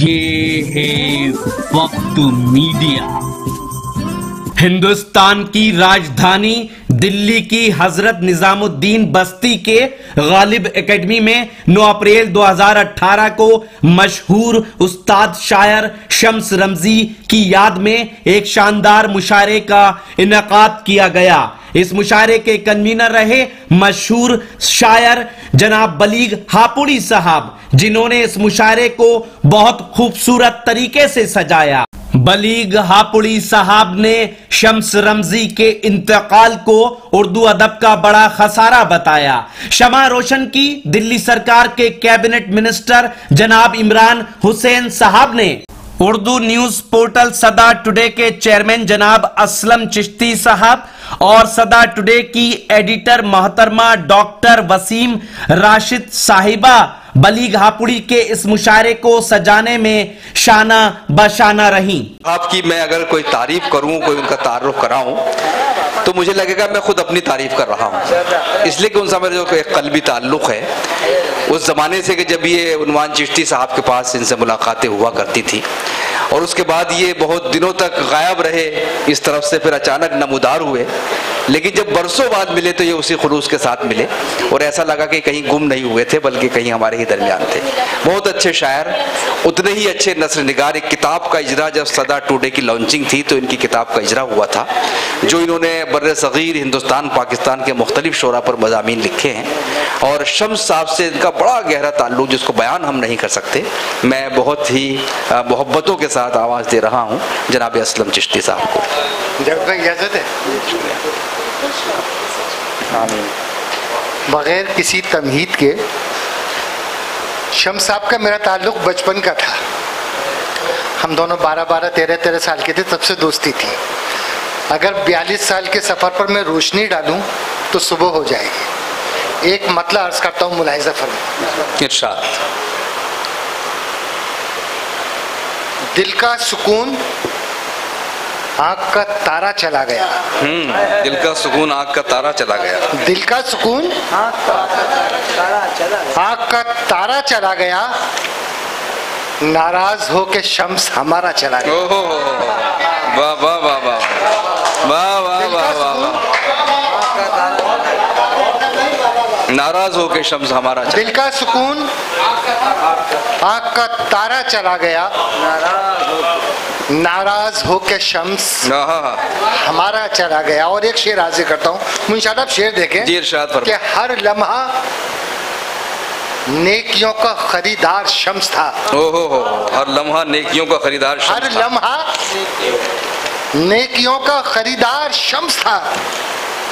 ये है वक्त मीडिया। हिंदुस्तान की राजधानी दिल्ली की हजरत निजामुद्दीन बस्ती के गालिब एकेडमी में 9 अप्रैल 2018 को मशहूर उस्ताद शायर शम्स रमजी की याद में एक शानदार मुशायरे का इनेकाद किया गया। इस मुशायरे के कन्वीनर रहे मशहूर शायर जनाब बलीग हापुड़ी साहब, जिन्होंने इस मुशायरे को बहुत खूबसूरत तरीके से सजाया। बलीग हापुड़ी साहब ने शम्स रमजी के इंतकाल को उर्दू अदब का बड़ा खसारा बताया। शमा रोशन की दिल्ली सरकार के कैबिनेट मिनिस्टर जनाब इमरान हुसैन साहब ने उर्दू न्यूज पोर्टल सदा टुडे के चेयरमैन जनाब असलम चिश्ती साहब और सदा टुडे की एडिटर मोहतरमा डॉक्टर वसीम राशिद साहिबा बलीग हापुड़ी के इस मुशायरे को सजाने में शाना बशाना रही। आपकी मैं अगर कोई तारीफ करूं, कोई उनका तारुफ कराऊं, तो मुझे लगेगा मैं खुद अपनी तारीफ कर रहा हूं, इसलिए कि उनसे मेरा जो एक कल्बी ताल्लुक है उस जमाने से कि जब ये उन्वान चिश्ती साहब के पास इनसे मुलाकातें हुआ करती थी और उसके बाद ये बहुत दिनों तक गायब रहे इस तरफ से, फिर अचानक नमूदार हुए, लेकिन जब बरसों बाद मिले तो ये उसी खुलूस के साथ मिले और ऐसा लगा कि कहीं गुम नहीं हुए थे बल्कि कहीं हमारे ही दरमियान थे। बहुत अच्छे शायर, उतने ही अच्छे नस्र निगार। एक किताब का इजरा जब सदा टुडे की लॉन्चिंग थी तो इनकी किताब का इजरा हुआ था, जो इन्होंने बर्रे सगीर हिंदुस्तान पाकिस्तान के मुख्तलिफ शोरा पर मज़ामीन लिखे हैं और शम्स साहब से इनका बड़ा गहरा ताल्लुक जिसको बयान हम नहीं कर सकते। मैं बहुत ही मोहब्बतों के साथ आवाज़ दे रहा हूँ जनाब असलम चिश्ती साहब को। जब तक इजाज़त है, बगैर किसी तमहीद के शम्स साहब का मेरा ताल्लुक बचपन का था। हम दोनों 12-12, 13-13 साल के थे, तब से दोस्ती थी। अगर 42 साल के सफ़र पर मैं रोशनी डालूं तो सुबह हो जाएगी। एक मतलब अर्ज करता हूँ, मुलाहिज़ा फरमाइए। इरशाद। दिल का सुकून आँख का तारा चला गया। दिल का सुकून आँख का तारा चला गया। दिल का सुकून आँख का तारा चला गया, नाराज हो के शम्स हमारा चला गया। वाह वाह वाह वाह वाह वाह वाह वाह। नाराज हो के शम्स हमारा चला। दिल का सुकून आँख का तारा चला गया, नाराज हो के शम्स हमारा चला गया। और एक शेर हाजिर करता हूँ, मुंशाद आप शेर देखें कि हर लम्हा नेकियों का खरीदार शम्स था। हर लम्हा नेकियों का खरीदार शम्स था। हर लम्हा नेकियों का खरीदार शम्स था,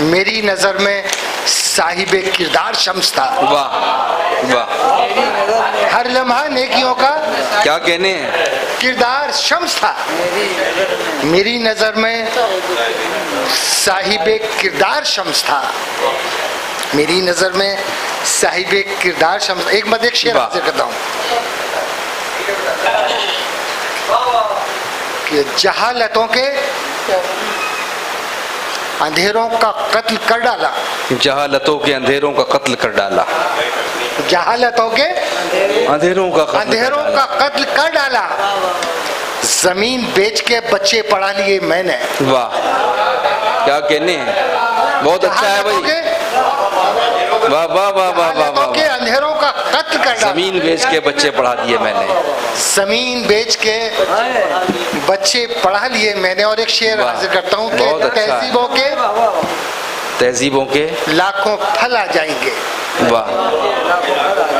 मेरी नजर में साहिबे किरदार शम्स था। वाह वाह। हर लम्हा नेकियों का क्या कहने हैं किरदार शम्स था, मेरी नजर में साहिबे किरदार शम्स था, मेरी नजर में साहिबे किरदार शम्स। एक शेर हाजिर करता हूँ कि जहालतों के अंधेरों का कत्ल कर डाला। जहालतों के अंधेरों का कत्ल कर डाला। जहालतों के अंधेरों का कत्ल कर डाला, जमीन बेच के बच्चे पढ़ा लिए मैंने। वाह क्या कहने हैं, बहुत अच्छा है भाई। वाह वाह वाह वाह वाह वाह। के अंधेरों का कत्ल कर डाला, जमीन बेच के बच्चे पढ़ा दिए मैंने। जमीन बेच के बच्चे पढ़ा लिए मैंने। और एक शेर हाजिर करता हूँ कि तहजीबों के लाखों फल आ जाएंगे। वाह।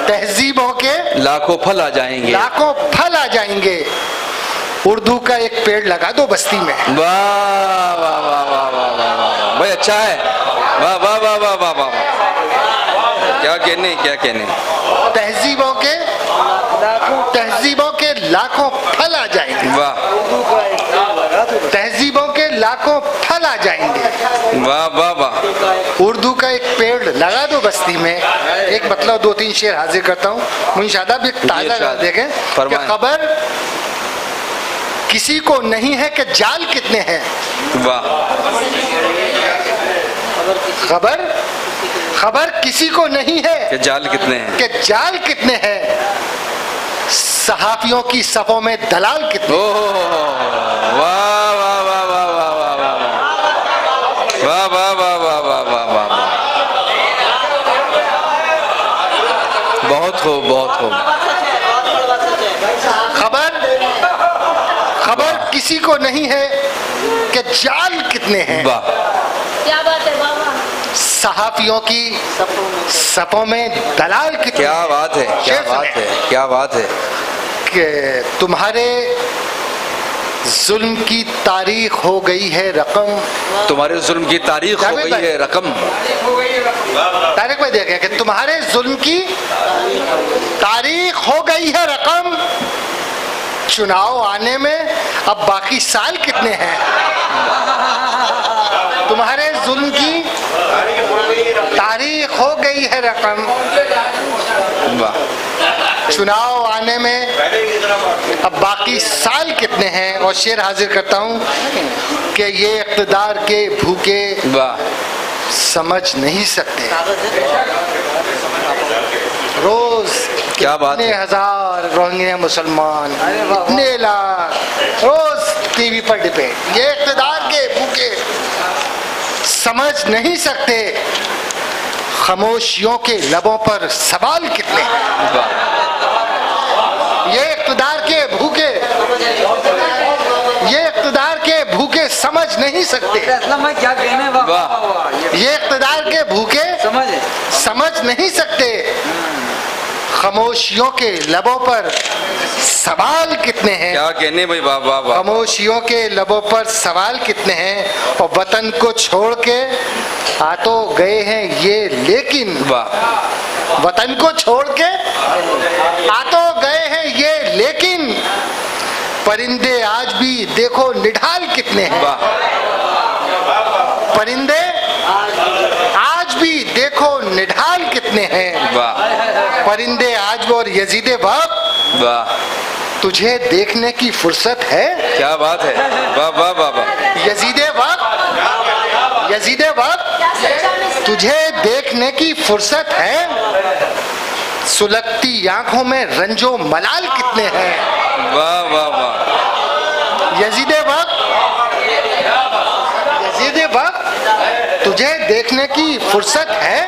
तहजीबों के लाखों फल आ जाएंगे। लाखों फल आ जाएंगे, उर्दू का एक पेड़ लगा दो बस्ती में। वाह वाह वाह वाह वाह वाह भाई, अच्छा है। वाह वाह वाह वाह वाह वाह। क्या कहने तहजीबों के लाखों फल आ जाएंगे। वाह। तहजीबों के लाखों फल आ जाएंगे। वाह वाह वाह। उर्दू का एक पेड़ लगा दो बस्ती में। एक मतलब 2-3 शेर हाजिर करता हूँ मुंशादा, भी ताजा देखें कि खबर किसी को नहीं है कि जाल कितने हैं। वाह। खबर किसी को नहीं है कि जाल कितने हैं, कि जाल कितने हैं, सहाफियों की सफों में दलाल कितने? वाह वाह वाह वाह वाह वाह वाह वाह वाह वाह वाह वाह वाह वाह वाह, बहुत खूब बहुत खूब। खबर किसी को नहीं है कि जाल कितने हैं। वाह, क्या बात है बाबा। सहाफियों की सफों में दलाल कितने? क्या बात है, क्या बात है, क्या बात है। कि तुम्हारे जुल्म की तारीख हो गई है रकम। तुम्हारे जुल्म की तारीख हो गई है रकम। तारीख में देखा कि तुम्हारे जुल्म की तारीख हो गई है रकम। चुनाव आने में अब बाकी साल कितने हैं? तुम्हारे जुल्म की तारीख हो गई है रकम। चुनाव आने में अब बाकी साल कितने हैं? और शेर हाजिर करता हूं कि ये इक़्तिदार के भूखे समझ नहीं सकते। रोज क्या बात है। हजार रोहिंग्या मुसलमान, इतने लाख रोज टीवी पर डिबेट। ये इक़्तिदार के भूखे समझ नहीं सकते। खामोशियों के लबों पर सवाल कितने? ये इक़्तिदार के भूखे, ये इक़्तिदार के भूखे समझ नहीं सकते। क्या कहने बाबा, ये इक़्तिदार के भूखे समझ नहीं सकते। खामोशियों के लबों पर सवाल कितने हैं? क्या कहने भाई, वाह वाह वाह। खामोशियों के लबों पर सवाल कितने हैं? और वतन को छोड़ के आ तो गए हैं ये, लेकिन वतन को छोड़ के आ तो गए हैं ये, लेकिन परिंदे आज भी देखो निढाल कितने हैं। परिंदे आज भी देखो निढाल कितने हैं। परिंदे आज भी। और यजीदे वक्त तुझे देखने की फुर्सत है? क्या बात है, वाह वाह वाह वाह। यजीदे वक्त, यजीदे वक्त तुझे देखने की फुर्सत है? सुलगती आंखों में रंजो मलाल कितने हैं? वाह वाह वाह। यजीदे वक्त, यजीदे वक्त तुझे देखने की फुर्सत है?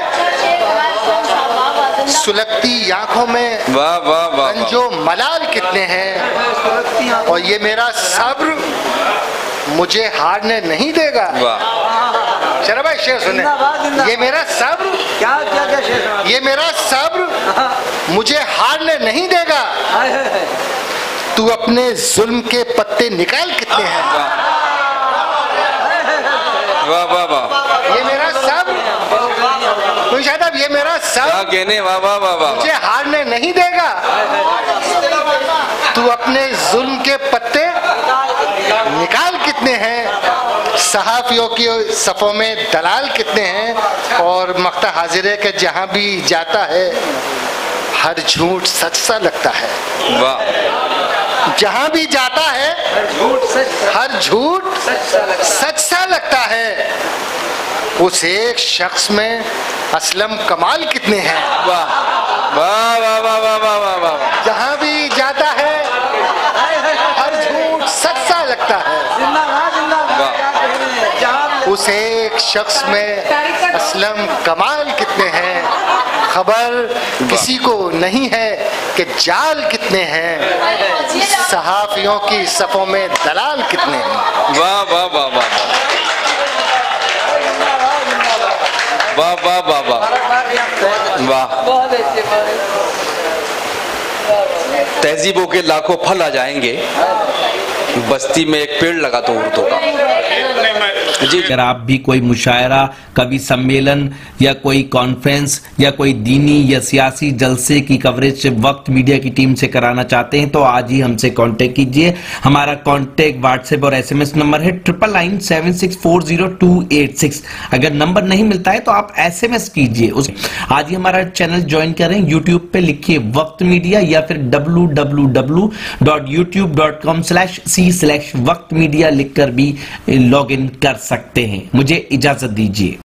सुलगती आंखों में वाह वाह वाह। रंजो मलाल कितने हैं? और ये मेरा सब्र मुझे हारने नहीं देगा। चलो भाई शेर सुने। ये मेरा सब्र, क्या क्या क्या शेर, ये मेरा सब्र मुझे हारने नहीं देगा। तू अपने जुल्म के पत्ते निकाल कितने हैं? वाह वाह वाह। ये मेरा सब्र, शायद अब ये मेरा सब्र कहने, वाह वाह वाह वाह। मुझे हारने नहीं देगा। तू अपने जुल्म के पत्ते निकाल कितने हैं? सहाफियों की सफों में दलाल कितने हैं? और मक्ता हाजिर है कि जहां भी जाता है हर झूठ सच सा लगता है। वाह। जहां भी जाता है हर झूठ सच सा लगता है। उस एक शख्स में असलम कमाल कितने हैं? वाह वाह वाह वाह वाह वाह वाह वाह। जहां भी जाता है हर झूठ सच सा लगता है। उस एक शख्स में असलम कमाल कितने हैं? खबर किसी को नहीं है कि जाल कितने हैं। सहाफियों की सफों में दलाल कितने हैं। वाह वाह वाह वाह वाह वाह वाह वाह वाह। तहजीबों के लाखों फल आ जाएंगे, बस्ती में एक पेड़ लगा दो उर्दू का। जी, अगर आप भी कोई मुशायरा, कवि सम्मेलन या कोई कॉन्फ्रेंस या कोई दीनी या सियासी जलसे की कवरेज वक्त मीडिया की टीम से कराना चाहते हैं तो आज ही हमसे कांटेक्ट कीजिए। हमारा कांटेक्ट व्हाट्सएप और एसएमएस नंबर है 9997640286। अगर नंबर नहीं मिलता है तो आप एसएमएस कीजिए। आज ही हमारा चैनल ज्वाइन करें। यूट्यूब पे लिखिए वक्त मीडिया या फिर www.youtube.com/c/वक्त मीडिया लिखकर भी लॉग इन कर सकते हैं। मुझे इजाजत दीजिए।